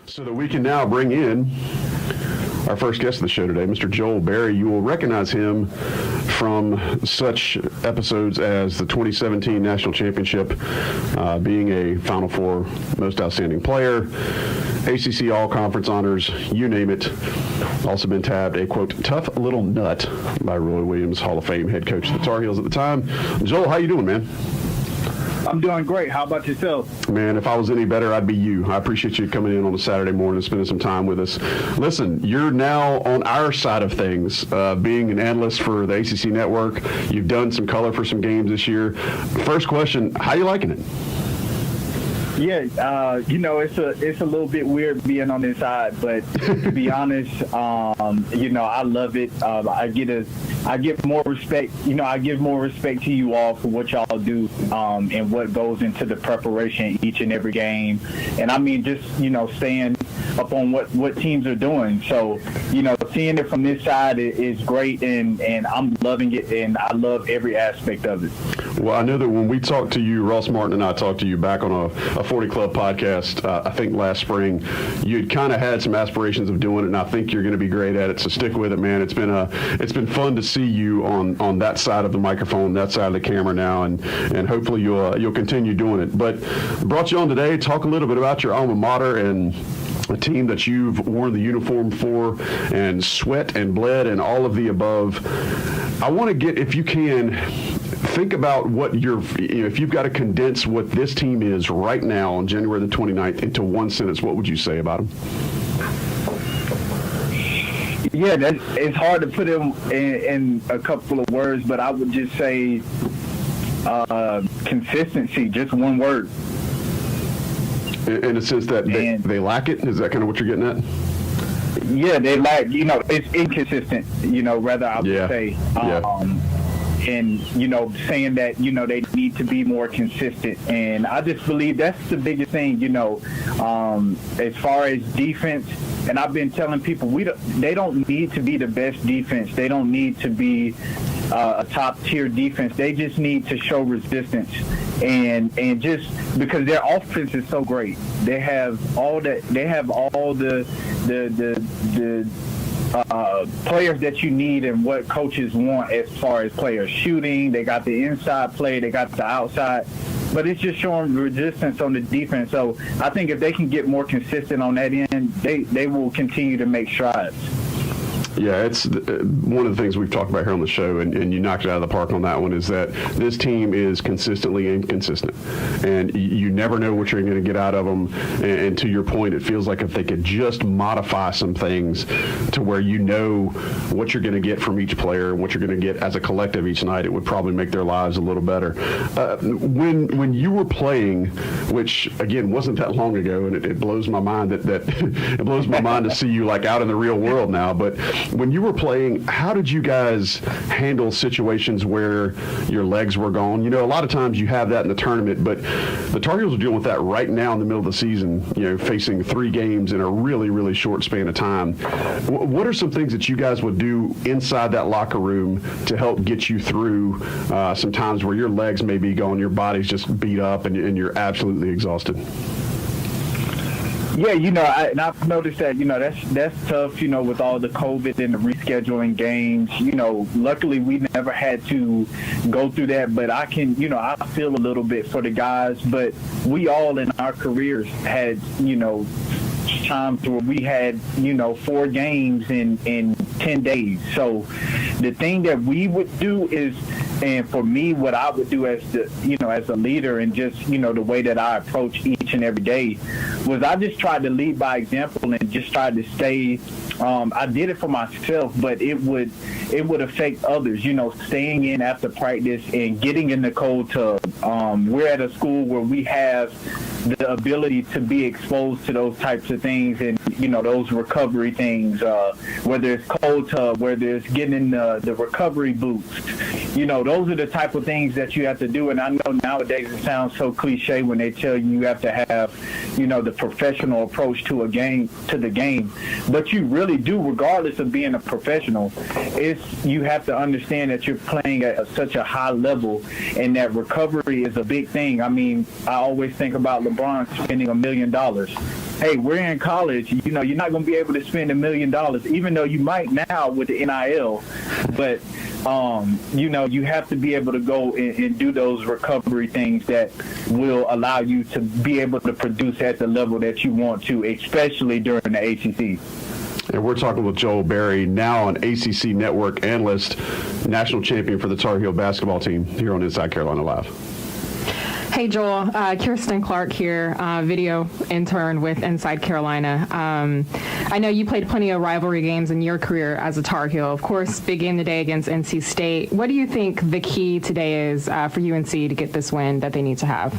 So that we can now bring in our first guest of the show today, Mr. Joel Berry. You will recognize him from such episodes as the 2017 National Championship, being a Final Four Most Outstanding Player, ACC All-Conference honors, you name it. Also been tabbed a, quote, tough little nut by Roy Williams, Hall of Fame head coach of the Tar Heels at the time. Joel, how you doing, man? I'm doing great. How about yourself? Man, if I was any better, I'd be you. I appreciate you coming in on a Saturday morning and spending some time with us. Listen, you're now on our side of things, being an analyst for the ACC Network. You've done some color for some games this year. First question, how you liking it? Yeah, it's a little bit weird being on this side, but to be honest, I love it. I get more respect. I give more respect to you all for what y'all do and what goes into the preparation each and every game. And I mean, just staying up on what teams are doing. So seeing it from this side is great, and I'm loving it, and I love every aspect of it. Well, I know that when we talked to you, Ross Martin and I talked to you back on a 40 Club podcast, I think last spring, you'd kind of had some aspirations of doing it, and I think you're going to be great at it. So stick with it, man. It's been fun to see you on that side of the microphone, that side of the camera now, and hopefully you'll continue doing it. But brought you on today, talk a little bit about your alma mater and a team that you've worn the uniform for and sweat and bled and all of the above. I want to get, if you can, think about what if you've got to condense what this team is right now on January the 29th into one sentence, what would you say about them? Yeah, it's hard to put them in a couple of words, but I would just say consistency, just one word. In a sense that they lack it? Is that kind of what you're getting at? Yeah, they lack, it's inconsistent, rather I would say. And, saying that, they need to be more consistent. And I just believe that's the biggest thing, as far as defense. And I've been telling people they don't need to be the best defense. They don't need to be a top-tier defense. They just need to show resistance. And just because their offense is so great, they have all the players that you need and what coaches want as far as players shooting. They got the inside play, they got the outside, but it's just showing resistance on the defense. So I think if they can get more consistent on that end, they will continue to make strides. Yeah, it's one of the things we've talked about here on the show, and you knocked it out of the park on that one, is that this team is consistently inconsistent, and you never know what you're going to get out of them. And to your point, it feels like if they could just modify some things to where you know what you're going to get from each player and what you're going to get as a collective each night, it would probably make their lives a little better. When you were playing, which again wasn't that long ago, and it blows my mind that it blows my mind to see you like out in the real world now, but when you were playing, how did you guys handle situations where your legs were gone? A lot of times you have that in the tournament, but the Tar Heels are dealing with that right now in the middle of the season, facing 3 games in a really, really short span of time. What are some things that you guys would do inside that locker room to help get you through some times where your legs may be gone, your body's just beat up, and you're absolutely exhausted? Yeah, and I've noticed that, that's tough, with all the COVID and the rescheduling games. Luckily we never had to go through that, but I feel a little bit for the guys. But we all in our careers had, times where we had, 4 games in 10 days. So the thing that we would do is, and for me, what I would do as as a leader and just, the way that I approach each and every day was I just tried to lead by example and just tried to stay. I did it for myself, but it would affect others, staying in after practice and getting in the cold tub. We're at a school where we have the ability to be exposed to those types of things and, those recovery things, whether it's cold tub, whether it's getting in the recovery boots. Those are the type of things that you have to do. And I know nowadays it sounds so cliche when they tell you have to have, the professional approach to the game. But you really do, regardless of being a professional. You have to understand that you're playing at such a high level and that recovery is a big thing. I mean, I always think about LeBron spending $1 million hey, we're in college. You know, you're not going to be able to spend $1 million, even though you might now with the NIL. But you know, you have to be able to go and do those recovery things that will allow you to be able to produce at the level that you want to, especially during the ACC. And we're talking with Joel Berry, now an ACC Network analyst, national champion for the Tar Heel basketball team here on Inside Carolina Live. Hey, Joel. Kirsten Clark here, video intern with Inside Carolina. I know you played plenty of rivalry games in your career as a Tar Heel. Of course, big game today against NC State. What do you think the key today is for UNC to get this win that they need to have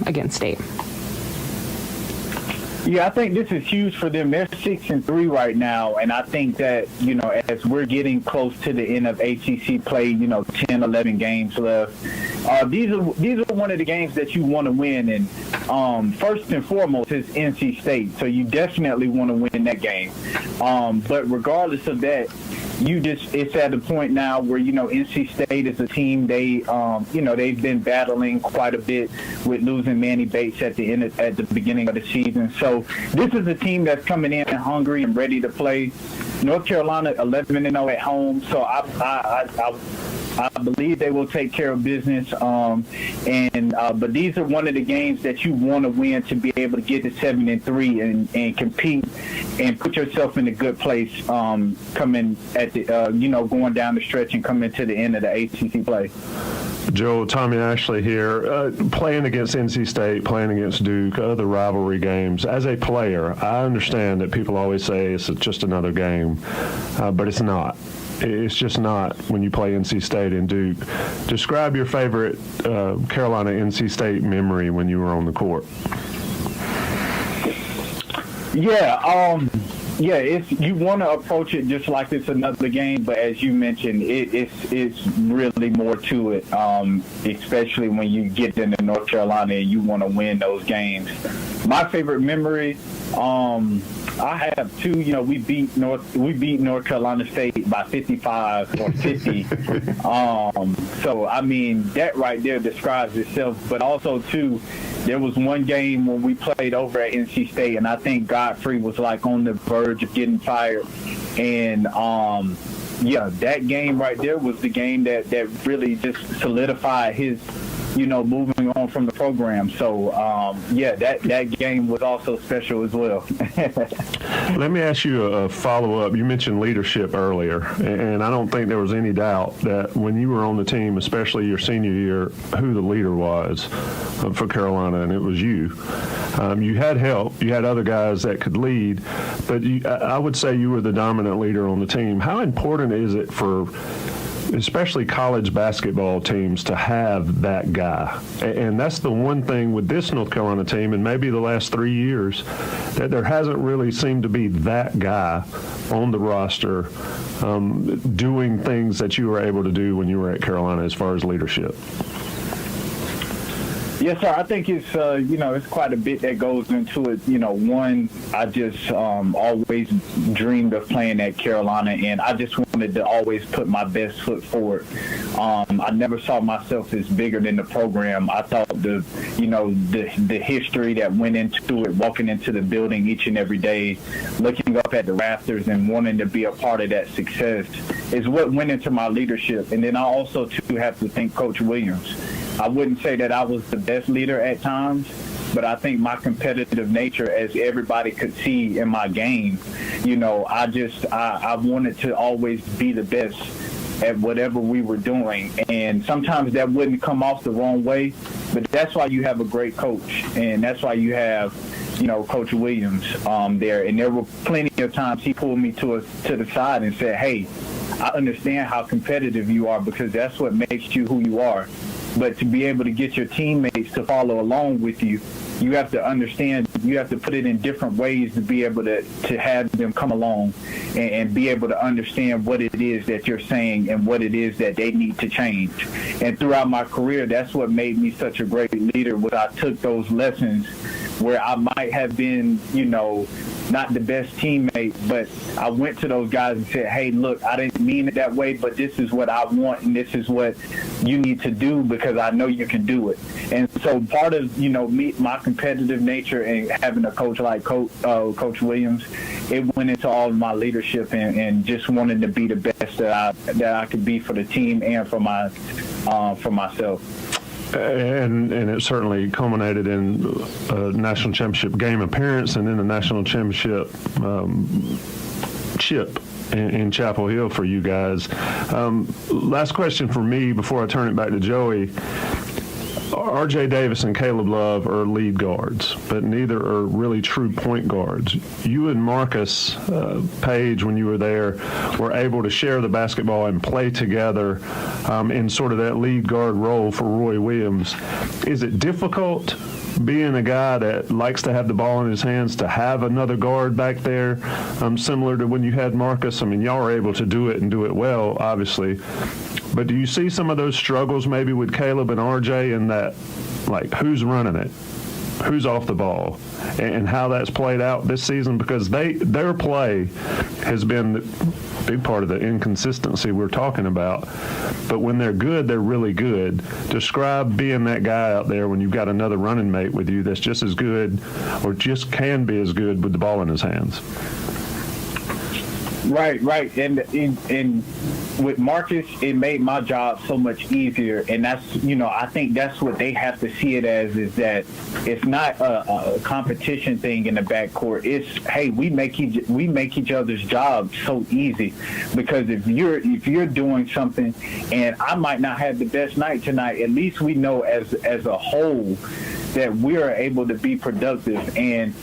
against State? Yeah, I think this is huge for them. They're 6-3 right now, and I think that, you know, as we're getting close to the end of ACC play, you know, 10, 11 games left, these are one of the games that you want to win, and first and foremost is NC State, so you definitely want to win that game. But regardless of that, it's at the point now where, you know, NC State is a team, they, you know, they've been battling quite a bit with losing Manny Bates at the beginning of the season. So this is a team that's coming in hungry and ready to play. North Carolina 11-0 at home, so I believe they will take care of business. But these are one of the games that you want to win to be able to get to 7-3 and compete and put yourself in a good place coming at the you know, going down the stretch and coming to the end of the ACC play. Joe, Tommy Ashley here. Playing against NC State, playing against Duke, other rivalry games. As a player, I understand that people always say it's just another game, but it's not. It's just not when you play NC State and Duke. Describe your favorite Carolina-NC State memory when you were on the court. Yeah, you want to approach it just like it's another game, but as you mentioned, it's really more to it, especially when you get into North Carolina and you want to win those games. My favorite memory, I have two. You know, we beat North Carolina State by 55 or 50. So I mean, that right there describes itself. But also too, there was one game when we played over at NC State, and I think Godfrey was like on the verge of getting fired. And yeah, that game right there was the game that really just solidified his, you know, moving on from the program. So, yeah, that game was also special as well. Let me ask you a follow-up. You mentioned leadership earlier, and I don't think there was any doubt that when you were on the team, especially your senior year, who the leader was for Carolina, and it was you. You had help. You had other guys that could lead, but I would say you were the dominant leader on the team. How important is it for especially college basketball teams to have that guy? And that's the one thing with this North Carolina team, and maybe the last 3 years, that there hasn't really seemed to be that guy on the roster doing things that you were able to do when you were at Carolina as far as leadership. Yes, sir. I think it's, you know, it's quite a bit that goes into it. You know, one, I just always dreamed of playing at Carolina, and I just wanted to always put my best foot forward. I never saw myself as bigger than the program. I thought the history that went into it, walking into the building each and every day, looking up at the rafters and wanting to be a part of that success is what went into my leadership. And then I also, too, have to thank Coach Williams. I wouldn't say that I was the best leader at times, but I think my competitive nature, as everybody could see in my game, you know, I wanted to always be the best at whatever we were doing. And sometimes that wouldn't come off the wrong way, but that's why you have a great coach, and that's why you have, you know, Coach Williams there. And there were plenty of times he pulled me to the side and said, hey, I understand how competitive you are because that's what makes you who you are. But to be able to get your teammates to follow along with you, you have to understand, you have to put it in different ways to be able to have them come along and be able to understand what it is that you're saying and what it is that they need to change. And throughout my career, that's what made me such a great leader, was I took those lessons where I might have been, you know, not the best teammate, but I went to those guys and said, hey, look, I didn't mean it that way, but this is what I want and this is what you need to do because I know you can do it. And so part of, my competitive nature and having a coach like Coach Williams, it went into all of my leadership and just wanting to be the best that I could be for the team and for myself. And it certainly culminated in a national championship game appearance and then the national championship chip in Chapel Hill for you guys. Last question for me before I turn it back to Joey. R.J. Davis and Caleb Love are lead guards, but neither are really true point guards. You and Marcus Page, when you were there, were able to share the basketball and play together in sort of that lead guard role for Roy Williams. Is it difficult being a guy that likes to have the ball in his hands to have another guard back there, similar to when you had Marcus? I mean, y'all are able to do it and do it well, obviously. But do you see some of those struggles maybe with Caleb and RJ in that, like, who's running it, who's off the ball, and how that's played out this season? Because their play has been a big part of the inconsistency we're talking about. But when they're good, they're really good. Describe being that guy out there when you've got another running mate with you that's just as good or just can be as good with the ball in his hands. Right. And with Marcus, it made my job so much easier. And that's, I think that's what they have to see it as, is that it's not a competition thing in the backcourt. It's, hey, we make each other's job so easy, because if you're doing something and I might not have the best night tonight, at least we know as a whole that we are able to be productive. And,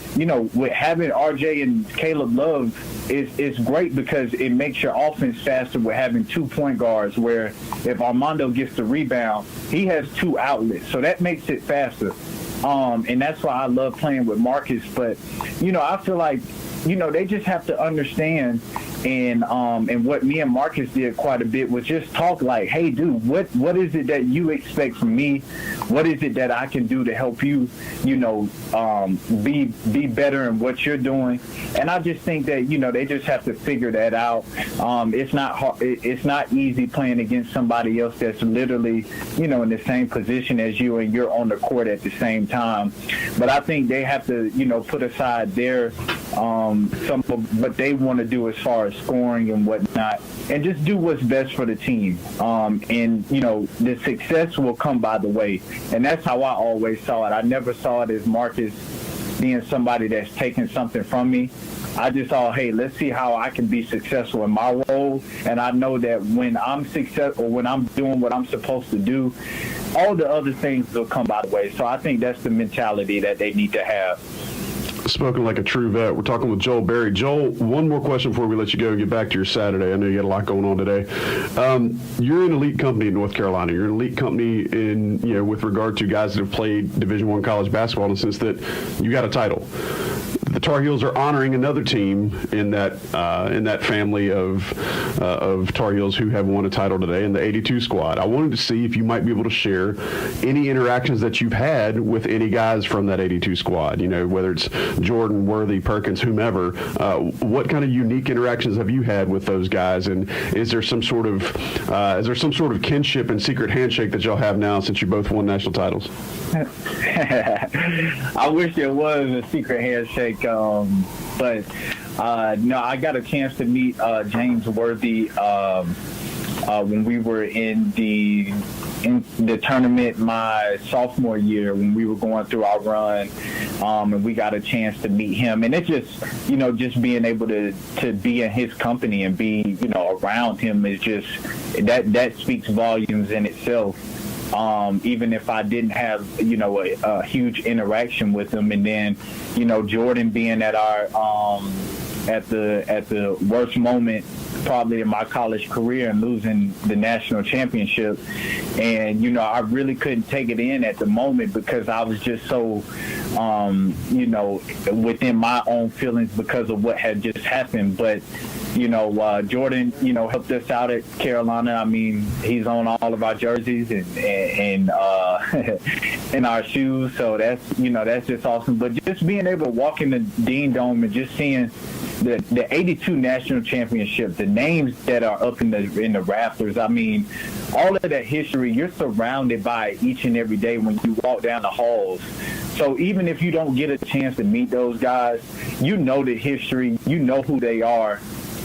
with having RJ and Caleb Love, it's great because it makes your offense faster with having 2 point guards, where if Armando gets the rebound, he has 2 outlets. So that makes it faster. And that's why I love playing with Marcus. But, I feel like, they just have to understand, and what me and Marcus did quite a bit was just talk like, hey, dude, what is it that you expect from me? What is it that I can do to help you, be better in what you're doing? And I just think that, they just have to figure that out. It's not hard, it's not easy playing against somebody else that's literally, in the same position as you and you're on the court at the same time. But I think they have to, put aside their some of what they want to do as far as scoring and whatnot, and just do what's best for the team. And the success will come by the way, and that's how I always saw it. I never saw it as Marcus being somebody that's taking something from me. I just thought, hey, let's see how I can be successful in my role. And I know that when I'm successful, when I'm doing what I'm supposed to do, all the other things will come by the way. So I think that's the mentality that they need to have. Spoken like a true vet. We're talking with Joel Berry. Joel, one more question before we let you go and get back to your Saturday. I know you got a lot going on today. You're an elite company in North Carolina. You're an elite company in, with regard to guys that have played Division I college basketball in the sense that you got a title. The Tar Heels are honoring another team in that family of Tar Heels who have won a title today in the 82 squad. I wanted to see if you might be able to share any interactions that you've had with any guys from that 82 squad. Whether it's Jordan, Worthy, Perkins, whomever. What kind of unique interactions have you had with those guys? And is there some sort of kinship and secret handshake that y'all have now since you both won national titles? I wish there was a secret handshake. But no, I got a chance to meet James Worthy when we were in the tournament my sophomore year, when we were going through our run, and we got a chance to meet him. And it's just, just being able to be in his company and be, around him is just, that speaks volumes in itself. Even if I didn't have, a huge interaction with him. And then, Jordan being at our, at the worst moment probably in my college career and losing the national championship. And, I really couldn't take it in at the moment because I was just so, within my own feelings because of what had just happened. But Jordan, helped us out at Carolina. I mean, he's on all of our jerseys and in our shoes. So that's just awesome. But just being able to walk in the Dean Dome and just seeing the 82 national championship, the names that are up in the rafters. I mean, all of that history, you're surrounded by each and every day when you walk down the halls. So even if you don't get a chance to meet those guys, you know the history, you know who they are.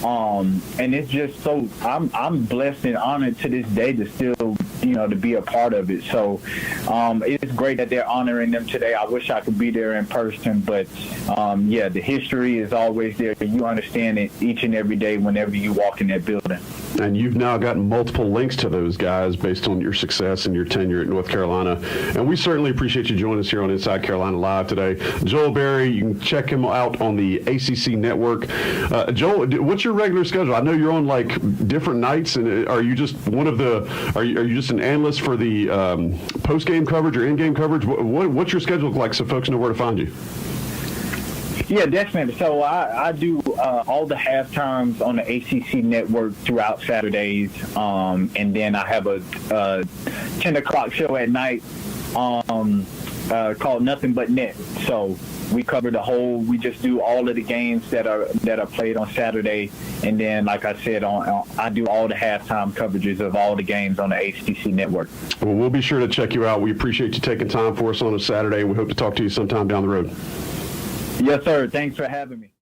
And it's just so I'm blessed and honored to this day to still, to be a part of it. So it's great that they're honoring them today. I wish I could be there in person, but the history is always there. You understand it each and every day whenever you walk in that building. And you've now gotten multiple links to those guys based on your success and your tenure at North Carolina. And we certainly appreciate you joining us here on Inside Carolina Live today. Joel Berry, you can check him out on the ACC Network. Joel, what's your regular schedule? I know you're on like different nights, and are you just are you just an analyst for the post-game coverage or in-game coverage? What's your schedule like so folks know where to find you? Yeah, definitely. So I do all the halftimes on the ACC Network throughout Saturdays, and then I have a 10 o'clock show at night called Nothing But Net. So we cover we just do all of the games that are played on Saturday, and then, like I said, I do all the halftime coverages of all the games on the ACC Network. Well, we'll be sure to check you out. We appreciate you taking time for us on a Saturday. We hope to talk to you sometime down the road. Yes, sir. Thanks for having me.